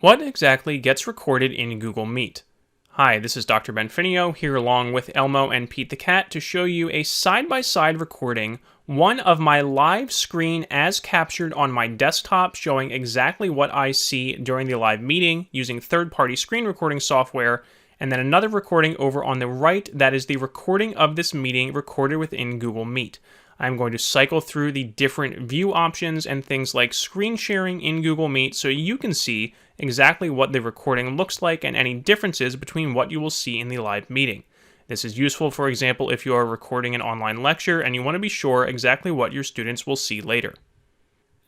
What exactly gets recorded in Google Meet? Hi, this is Dr. Benfinio here along with Elmo and Pete the Cat to show you a side-by-side recording, one of my live screen as captured on my desktop showing exactly what I see during the live meeting using third-party screen recording software, and then another recording over on the right that is the recording of this meeting recorded within Google Meet. I'm going to cycle through the different view options and things like screen sharing in Google Meet so you can see exactly what the recording looks like and any differences between what you will see in the live meeting. This is useful, for example, if you are recording an online lecture and you want to be sure exactly what your students will see later.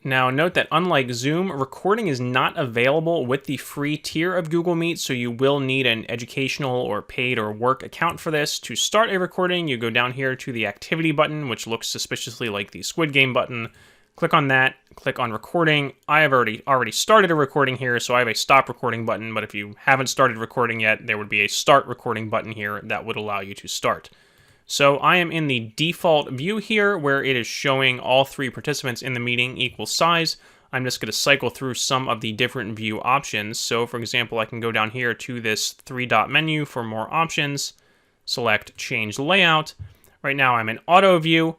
Now, note that unlike Zoom, recording is not available with the free tier of Google Meet, so you will need an educational or paid or work account for this. To start a recording, you go down here to the activity button, which looks suspiciously like the Squid Game button. Click on that, click on recording. I have already started a recording here, so I have a stop recording button, but if you haven't started recording yet, there would be a start recording button here that would allow you to start. So I am in the default view here where it is showing all three participants in the meeting equal size. I'm just going to cycle through some of the different view options. So for example, I can go down here to this three-dot menu for more options, select change layout. Right now I'm in auto view.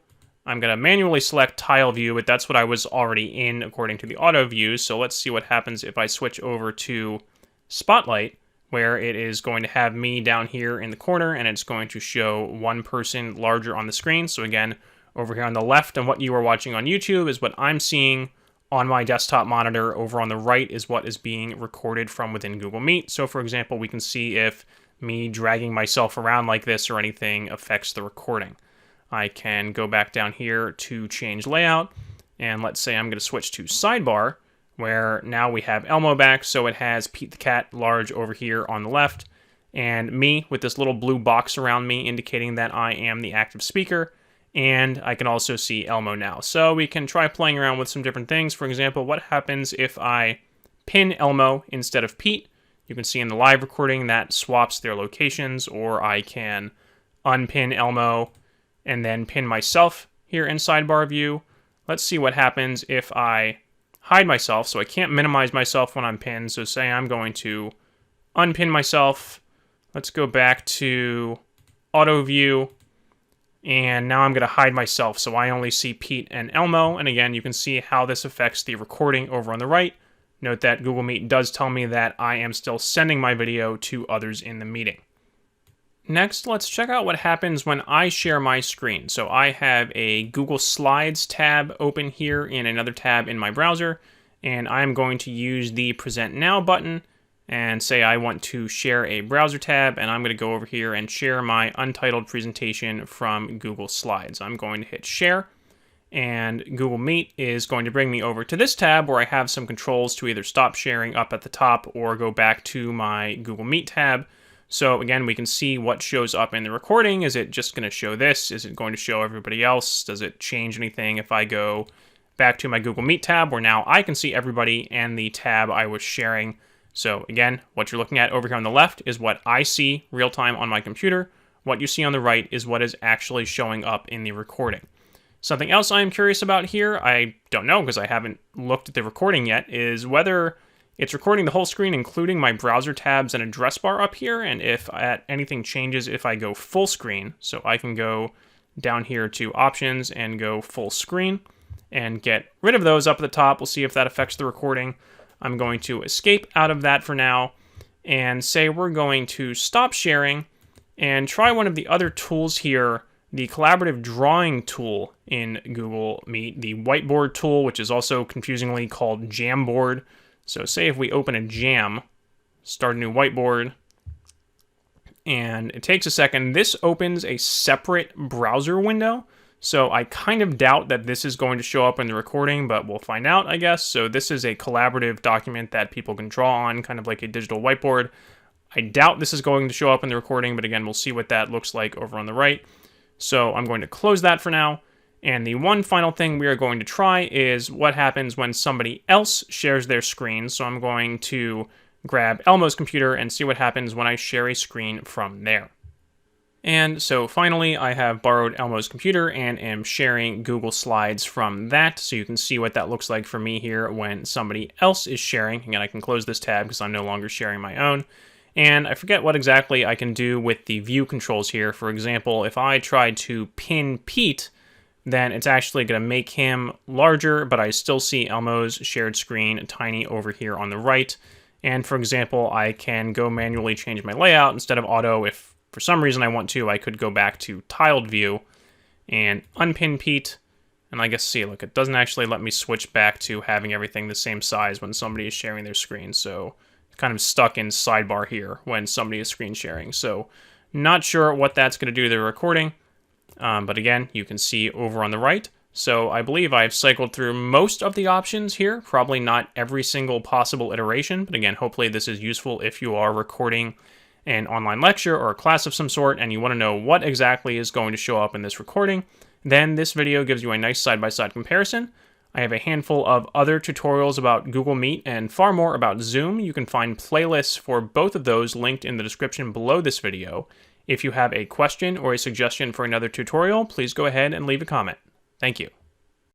I'm going to manually select tile view, but that's what I was already in according to the auto view. So let's see what happens if I switch over to spotlight, where it is going to have me down here in the corner, and it's going to show one person larger on the screen. So again, over here on the left and what you are watching on YouTube is what I'm seeing on my desktop monitor. Over on the right is what is being recorded from within Google Meet. So for example, we can see if me dragging myself around like this or anything affects the recording. I can go back down here to change layout, and let's say I'm going to switch to sidebar, where now we have Elmo back, so it has Pete the Cat large over here on the left, and me with this little blue box around me indicating that I am the active speaker, and I can also see Elmo now. So we can try playing around with some different things. For example, what happens if I pin Elmo instead of Pete? You can see in the live recording that swaps their locations, or I can unpin Elmo and then pin myself here in sidebar view. Let's see what happens if I hide myself, so I can't minimize myself when I'm pinned. So say I'm going to unpin myself. Let's go back to auto view, and now I'm going to hide myself so I only see Pete and Elmo. And again, you can see how this affects the recording over on the right. Note that Google Meet does tell me that I am still sending my video to others in the meeting. Next, let's check out what happens when I share my screen. So I have a Google Slides tab open here in another tab in my browser, and I'm going to use the Present Now button and say I want to share a browser tab, and I'm going to go over here and share my untitled presentation from Google Slides. I'm going to hit share, and Google Meet is going to bring me over to this tab where I have some controls to either stop sharing up at the top or go back to my Google Meet tab. So again, we can see what shows up in the recording. Is it just going to show this? Is it going to show everybody else? Does it change anything if I go back to my Google Meet tab where now I can see everybody and the tab I was sharing? So again, what you're looking at over here on the left is what I see real time on my computer. What you see on the right is what is actually showing up in the recording. Something else I'm curious about here, I don't know because I haven't looked at the recording yet, is whether it's recording the whole screen, including my browser tabs and address bar up here, and if anything changes if I go full screen. So I can go down here to options and go full screen and get rid of those up at the top. We'll see if that affects the recording. I'm going to escape out of that for now and say we're going to stop sharing and try one of the other tools here, the collaborative drawing tool in Google Meet, the whiteboard tool, which is also confusingly called Jamboard. So say if we open a jam, start a new whiteboard, and it takes a second, this opens a separate browser window. So I kind of doubt that this is going to show up in the recording, but we'll find out, I guess. So this is a collaborative document that people can draw on, kind of like a digital whiteboard. I doubt this is going to show up in the recording, but again, we'll see what that looks like over on the right. So I'm going to close that for now. And the one final thing we are going to try is what happens when somebody else shares their screen. So I'm going to grab Elmo's computer and see what happens when I share a screen from there. And so finally, I have borrowed Elmo's computer and am sharing Google Slides from that, so you can see what that looks like for me here when somebody else is sharing. Again, I can close this tab because I'm no longer sharing my own. And I forget what exactly I can do with the view controls here. For example, if I tried to pin Pete, then it's actually going to make him larger, but I still see Elmo's shared screen tiny over here on the right. And for example, I can go manually change my layout instead of auto. If for some reason I want to, I could go back to tiled view and unpin Pete. And I guess, see, look, it doesn't actually let me switch back to having everything the same size when somebody is sharing their screen. So kind of stuck in sidebar here when somebody is screen sharing. So not sure what that's going to do to the recording. But again, you can see over on the right. So I believe I've cycled through most of the options here, probably not every single possible iteration. But again, hopefully this is useful if you are recording an online lecture or a class of some sort and you want to know what exactly is going to show up in this recording. Then this video gives you a nice side-by-side comparison. I have a handful of other tutorials about Google Meet and far more about Zoom. You can find playlists for both of those linked in the description below this video. If you have a question or a suggestion for another tutorial, please go ahead and leave a comment. Thank you.